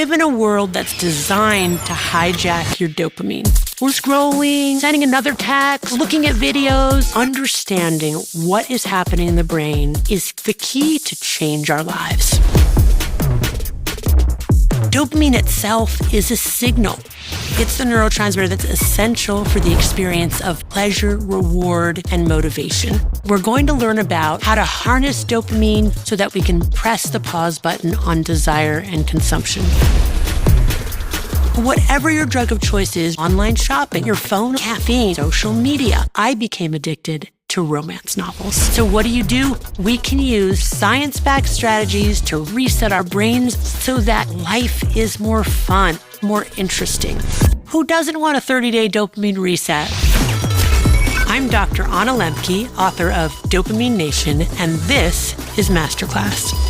live in a world that's designed to hijack your dopamine. We're scrolling, sending another text, looking at videos. Understanding what is happening in the brain is the key to change our lives. Dopamine itself is a signal. It's the neurotransmitter that's essential for the experience of pleasure, reward, and motivation. We're going to learn about how to harness dopamine so that we can press the pause button on desire and consumption. Whatever your drug of choice is, online shopping, your phone, caffeine, social media, I became addicted to romance novels. So what do? We can use science-backed strategies to reset our brains so that life is more fun, more interesting. Who doesn't want a 30-day dopamine reset? I'm Dr. Anna Lembke, author of Dopamine Nation, and this is Masterclass.